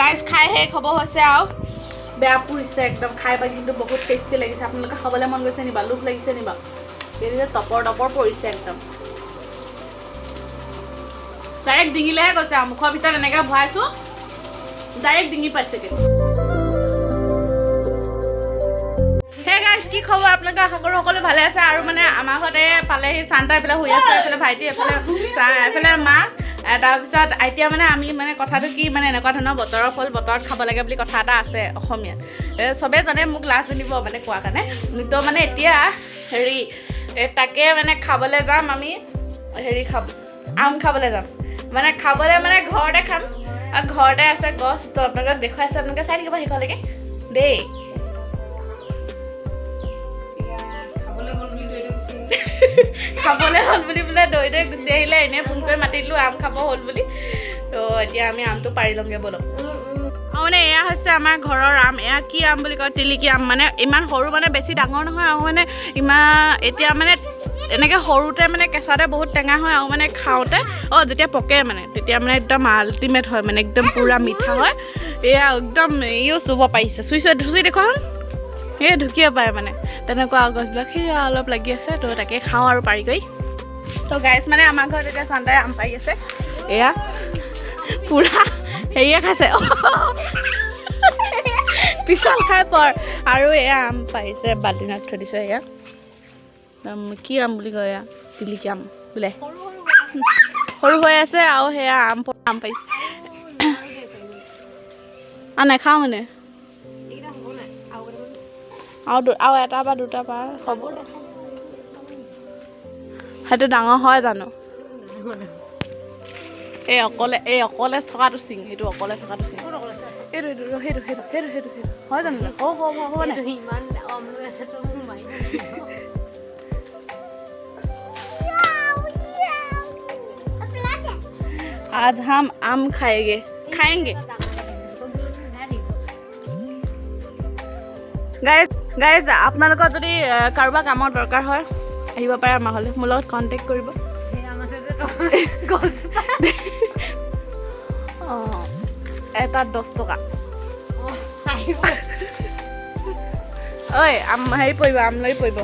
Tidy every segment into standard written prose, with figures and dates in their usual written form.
guys খাই শেষ হ'ব হৈছে আৰু বেয়া পুৰিছে একদম খাই পাই কিন্তু বহুত টেষ্টি লাগিছে আপোনালোকে খাবলৈ মন গৈছে নিবা লোভ লাগিছে নিবা এই টপৰ টপৰ পৰিছে একদম ডাইৰেক্ট ডিঙিলেহে গৈছে আৰু মুখৰ ভিতৰত এনেকৈ ভৰাইছো ডাইৰেক্ট ডিঙি পাইছেগৈ হে গাইজ কি খবৰ আপোনালোকে আশা কৰোঁ সকলো ভালে আছে আৰু মানে আমাৰ ঘৰতে পালেহি চান্তা এইফালে শুই আছে এইফালে ভাইটি এইফালে মা তাৰপিছত এতিয়া মানে আমি মানে কথাটো কি মানে এনেকুৱা ধৰণৰ বতৰৰ ফল বতৰত খাব লাগে বুলি কথা এটা আছে অসমীয়াত চবেই জানে মোক লাজ জানিব মানে কোৱাৰ কাৰণে তো মানে এতিয়া হেৰি তাকে মানে খাবলৈ যাম আমি হেৰি খাম আম খাবলৈ যাম মানে খাবলৈ মানে ঘৰতে খাম আৰু ঘৰতে আছে গছ তো আপোনালোকক দেখুৱাইছে আপোনালোকে চাই থাকিব শেষলৈকে দেই খাবলৈ হ'ল বুলি বোলে দৈ দৈ গুচি আহিলে এনেই ফোন কৰি মাতি দিলোঁ আম খাব হ'ল বুলি তো এতিয়া আমি আমটো পাৰি লওঁগৈ ব'লক আৰু মানে এয়া হৈছে আমাৰ ঘৰৰ আম এয়া কি আম বুলি কয় তিলিকি আম মানে ইমান সৰু মানে বেছি ডাঙৰ নহয় আৰু মানে ইমান এতিয়া মানে এনেকৈ সৰুতে মানে কেঁচাতে বহুত টেঙা হয় আৰু মানে খাওঁতে যেতিয়া পকে মানে তেতিয়া মানে একদম আল্টিমেট হয় মানে একদম পূৰা মিঠা হয় এয়া একদম ইও চুব পাৰিছে চুই দেখুৱাম এই ঢুকিয়ে পায় মানে তেনেকুৱা গছবিলাক সেয়া অলপ লাগি আছে তো তাকে খাওঁ আৰু পাৰি কৰি তো গাইজ মানে আমাৰ ঘৰত এতিয়া চান্দাই আম পাৰি আছে এয়া পূৰা হেৰিয়ে খাইছে পিছল খাই পৰ আৰু এয়া আম পাৰিছে বাল্টিঙত থৈ দিছে এয়া কি আম বুলি কয় এয়া তিলিকি আম বোলে সৰু হৈ আছে আৰু সেয়া আম পাৰিছে আৰু নাখাওঁ মানে আৰু এটা বা দুটা পাৰ হ'ব সেইটো ডাঙৰ হয় জানো এই অকলে থকাটো চিং এইটো অকলে থকাটো চিং সেইটো হয় জানো आज हम आम खाएंगे গাইজ আপোনালোকৰ যদি কাৰোবাৰ কামৰ দৰকাৰ হয় আহিব পাৰে আমাৰ ঘৰলৈ মোৰ লগত কণ্টেক্ট কৰিব এটাত 10 টকা ঐ হেৰি পৰিব আমলৰি পৰিব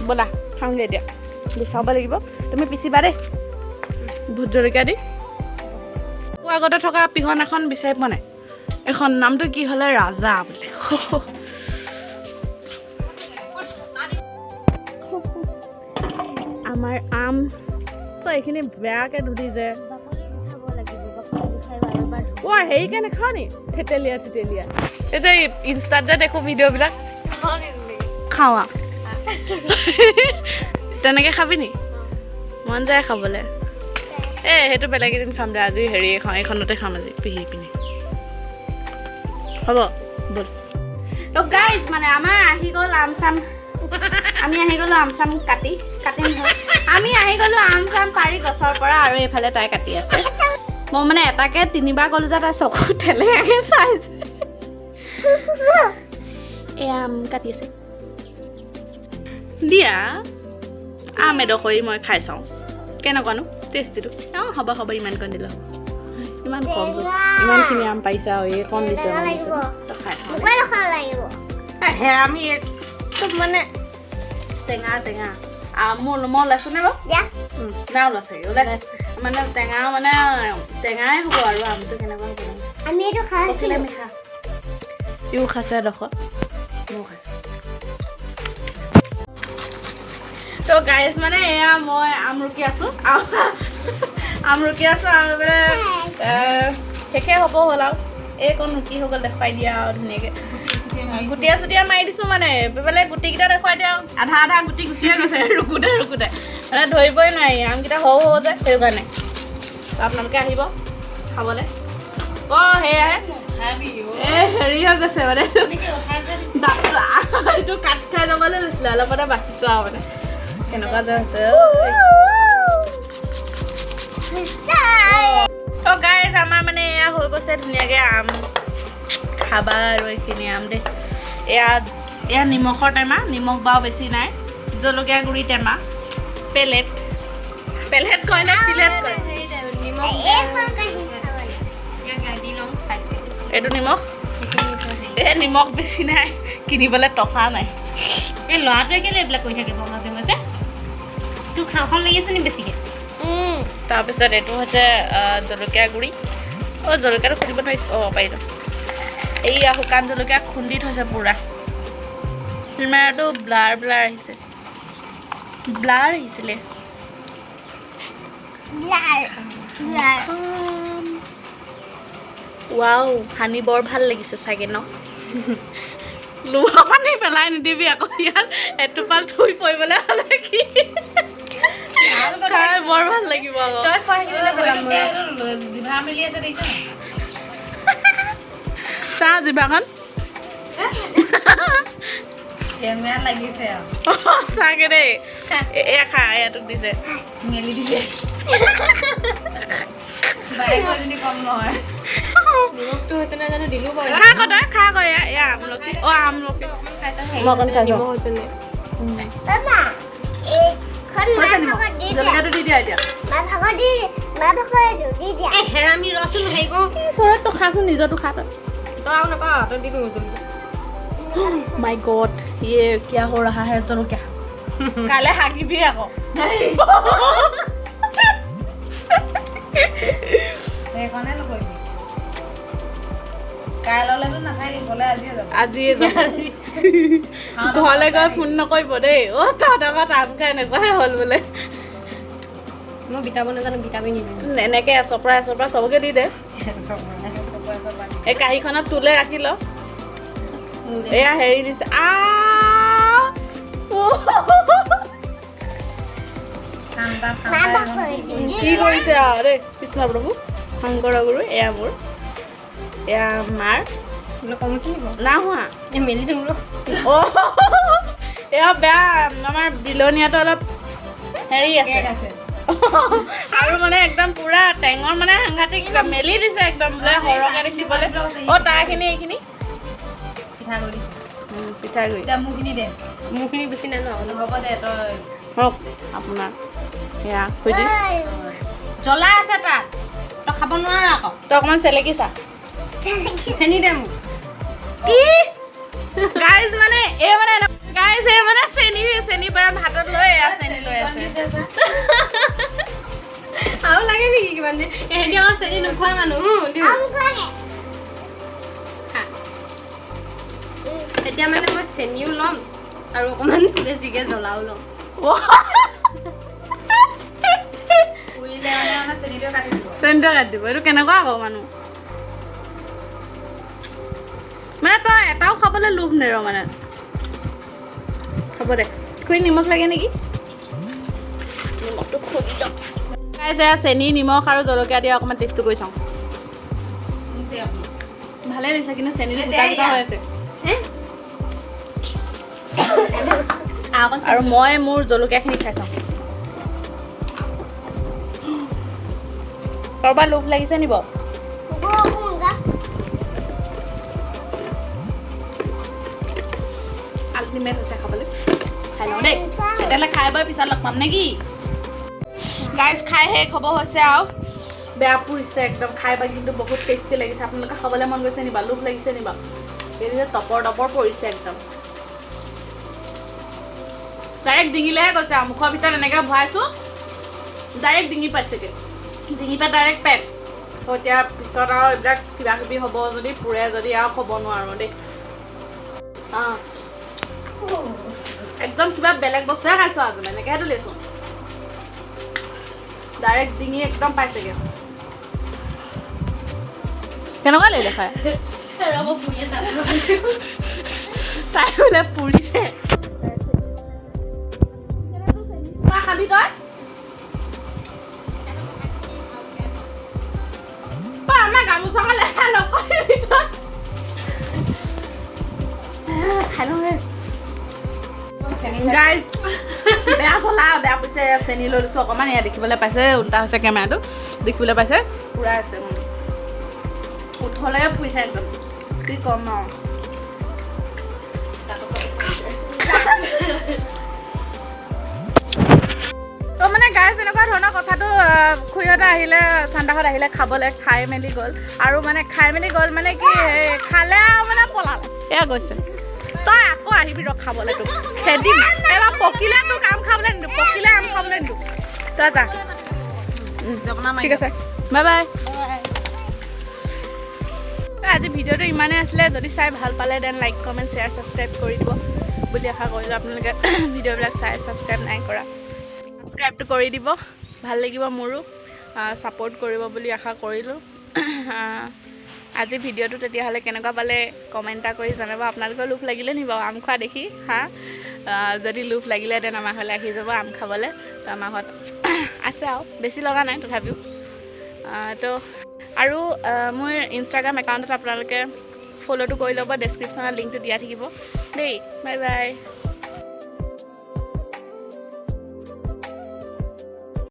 ব'লা খাওঁগৈ এতিয়া গুচাব লাগিব তুমি পিচিবা দেই ভোট জলকীয়া দি আগতে থকা পিহন এখন বিচাৰি পোৱা নাই এখন নামটো কি হ'লে ৰাজা বোলে আমাৰ আম তো এইখিনি বেয়াকৈ ধুলি যে হেৰিকৈ নাখাওঁ নি থেতেলীয়া এই যে ইনষ্টাত যে দেখোঁ ভিডিঅ'বিলাক খাওঁ তেনেকৈ খাবি নি মন যায় খাবলৈ সেইটো বেলেগ এদিন খাম দে আজি হেৰি এইখনতে খাম আজি পিহি পিনি হ'ব বল তো গাইজ মানে আমাৰ আহি গ'ল আম চাম আমি আহি গ'লোঁ আম চাম কাটিম আমি আহি গ'লোঁ আম চাম পাৰি গছৰ পৰা আৰু এইফালে তাই কাটি আছে মই মানে এটাকে 3বাৰ ক'লোঁ যে তাই চকু ঠেলেঙাকৈ চাইছে এই আম কাটি আছে দিয়া আম এডোখৰি মই খাই চাওঁ কেনেকুৱানো টেষ্টিটো হ'ব ইমানকণ দিলে ইমান কম ইমানখিনি আম পাইছা আৰু এই কম দিছে আমি মানে টেঙা মোৰ ওলাইছোঁ নে বাৰু ওলাইছে মানে টেঙা মানে টেঙাই হ'ব আৰু আমটো কেনেকুৱা আমি এইটো খাইছিলোঁ মিঠা ইও খাইছে এডোখৰ ময়ো খাইছোঁ তো গাইজ মানে এয়া মই আম ৰুকি আছোঁ আৰু মানে শেষে হ'ব হ'ল আৰু এইকণ ৰুকি হৈ গ'ল দেখুৱাই দিয়া আৰু ধুনীয়াকৈ গুটিয়া মাৰি দিছোঁ মানে বেলেগ গুটিকেইটা দেখুৱাই দিয়া আধা গুটি গুচিয়ে গৈছে ৰুকোতে মানে ধৰিবই নোৱাৰি আমকেইটা সৰু যে সেইটো কাৰণে আপোনালোকে আহিব খাবলৈ সেয়াহে হেৰি হৈ গৈছে মানে এইটো কাট খাই যাবলৈ লৈছিলে অলপতে বাচিছোঁ আৰু মানে কেনেকুৱা যে হৈছে তো গাইজ আমাৰ মানে এয়া হৈ গৈছে ধুনীয়াকৈ আম খাবা আৰু এইখিনি আম দেই এয়া নিমখৰ টেমা নিমখ বাৰু বেছি নাই জলকীয়া গুড়ি টেমা পেলেট কয় নে প্লেট কয় এইটো নিমখ নিমখ বেছি নাই কিনিবলৈ টকা নাই এই ল'ৰাটোৱে কেলে এইবিলাক কৰি থাকিব মাজে মাজে তোৰ খাওঁখন লাগি আছে নি বেছিকৈ তাৰপিছত এইটো হৈছে জলকীয়া গুড়ি জলকীয়াটো খুন্দিব নোৱাৰিছোঁ পাৰিলোঁ এইয়া শুকান জলকীয়া খুন্দি থৈছে পূৰা এইটো ব্লাৰ আহিছিলে ৱাও সানি বৰ ভাল লাগিছে চাগে ন লোহা পানী পেলাই নিদিবি আকৌ ইয়াত এটোপাল থৈ পৰিবলৈ হ'লে কি খাই বৰ ভাল লাগিব আকৌ চা জিভাখন লাগিছে চাগে দেই এয়া খা এয়াটোক দিছে মেলি দিছে কম নহয় নিমখটো হৈছে না জানো দিলোঁ বাৰু খা আকৌ এয়া আমলখি আমলখি মই অকণ খাইছোঁ জলকীয়াটো দি দিয়া এতিয়া হেৰামি ৰচোন হেৰি কৰো ওচৰত তই খাচোন নিজৰটো খা তই আৰু নাপাওঁ তই দি দিওঁ माय गॉड ये क्या हो रहा है चलो क्या काले हागिबी আকৌ সেইখনে নকৰিবি কাইলৈতো নাখাই গ'লে আজিয়ে যাব ঘৰলৈ গৈ ফোন নকৰিব দেই তহঁতৰ আম খাই এনেকুৱাহে হ'ল বোলে মই বিটাব নাজানো বিটাবি নিদিওঁ এনেকৈ চপৰাই চবকে দি দে এই কাঁহীখনত তুলে ৰাখি ল এয়া হেৰি দিছে কি কৰিছে আৰু দেই কৃষ্ণ প্ৰভু শংকৰ গুৰু এয়া মোৰ এয়া মাৰ না হোৱা মেলি দিম এয়া বেয়া আমাৰ বিলনীয়াটো অলপ হেৰি আছে আৰু মানে একদম পুৰা টেঙৰ মানে সাংঘাতিক মেলি দিছে একদম বোলে সৰহকৈ দেখিবলৈ তাৰখিনি এইখিনি পিঠাগুড়ি মোৰখিনি দে মোৰখিনি বেছি নাই ন হ'ব দে তই হওক আপোনাৰ সেয়া খুজি জ্বলা আছে তাত তই খাব নোৱাৰ আকৌ তই অকণমান চেলেকি চা চেনি দে মোক কি গাইজ মানে এই মানে চেনি পাই ভাতত লৈ চেনি লৈ আছে আৰু লাগে নেকি কিমান দিন এহেঁতি আকৌ চেনি নোখোৱা মানুহ এতিয়া মানে মই চেনিও ল'ম আৰু অকণমান বেছিকৈ জ্বলাও ল'ম চেনিটো কাটি দিব এইটো কেনেকুৱা আকৌ মানুহ মানে তই এটাও খাবলৈ লোভ নেৰ মানে হ'ব দে খুৰী নিমখ লাগে নেকি নিমখটো খুলি দিয়ক চেনি নিমখ আৰু জলকীয়া দি অকণমান টেষ্টটো কৰি চাওঁ ভালে দিছে কিন্তু চেনিটো গোটা হৈ আছে আৰু মই মোৰ জলকীয়াখিনি খাই চাওঁ কাৰোবাৰ লোভ লাগিছে নিব আল্টিমেট হৈছে খাবলৈ খাই লওঁ দেই তেতিয়াহ'লে খাই বৈ পিছত লগ পাম নেকি গাইজ খাই শেষ হ'ব হৈছে আৰু বেয়া পুৰিছে একদম খাই বা কিন্তু বহুত টেষ্টি লাগিছে আপোনালোকে খাবলৈ মন গৈছে নিবা লোভ লাগিছে নিবা এই যে টপৰ পৰিছে একদম ডাইৰেক্ট ডিঙিলেহে গৈছে আৰু মুখৰ ভিতৰত এনেকৈ ভৰাইছোঁ ডাইৰেক্ট ডিঙি পাইছেগৈ ডিঙি পাই ডাইৰেক্ট পেট এতিয়া পিছত আৰু এইবিলাক কিবা কিবি হ'ব যদি পুৰে যদি আৰু ক'ব নোৱাৰোঁ দেই একদম কিবা বেলেগ বস্তুহে খাইছোঁ আৰু তুমি এনেকৈহে লৈছোঁ ডাইৰেক্ট ডিঙি একদম পাইছেগৈ কেনেকুৱা লাগিলে খাই তাই বোলে পুৰিছে খালি তই আমাৰ গামোচা লেখা নকৰিবি তই খাই লওঁ গাইজ বেয়া জ্বলা বেয়া পাইছে চেনি লৈ লৈছোঁ অকণমান এয়া দেখিবলৈ পাইছে উল্টা হৈছে কেমেৰাটো দেখিবলৈ পাইছে পূৰা আছে উঠলৈকে ফুৰিছে একদম কি ক'ম আৰু মানে গাইছ এনেকুৱা ধৰণৰ কথাটো খুৰীহঁতে আহিলে ঠাণ্ডাহঁত আহিলে খাবলৈ খাই মেলি গ'ল আৰু মানে খাই মেলি গ'ল মানে কি খালে আৰু মানে পলালে এয়া গৈছে তই আকৌ আহিবি ৰ খাবলৈ তোক খেদিম এবাৰ পকিলে তোক আম খাবলৈ নিদিওঁ পকিলে আম খাবলৈ নিদিওঁ তই যা ঠিক আছে বাই বাই আজি ভিডিঅ'টো ইমানেই আছিলে যদি চাই ভাল পালে then like comment share subscribe কৰি দিব বুলি আশা কৰিলোঁ আপোনালোকে ভিডিঅ'বিলাক চাই ছাবস্ক্ৰাইব নাই কৰা ছাবস্ক্ৰাইবটো কৰি দিব ভাল লাগিব মোৰো ছাপোৰ্ট কৰিব বুলি আশা কৰিলোঁ আজি ভিডিঅ'টো তেতিয়াহ'লে কেনেকুৱা পালে কমেণ্ট এটা কৰি জনাব আপোনালোকৰ লোভ লাগিলে নি বাৰু আম খোৱা দেখি যদি লোভ লাগিলে দেন আমাৰ ঘৰলৈ আহি যাব আম খাবলৈ তো আমাৰ ঘৰত আছে আৰু বেছি লগা নাই তথাপিও তো আৰু মোৰ ইনষ্টাগ্ৰাম একাউণ্টত আপোনালোকে ফ'ল'টো কৰি ল'ব ডেছক্ৰিপশ্যনত লিংকটো দিয়া থাকিব দেই বাই বাই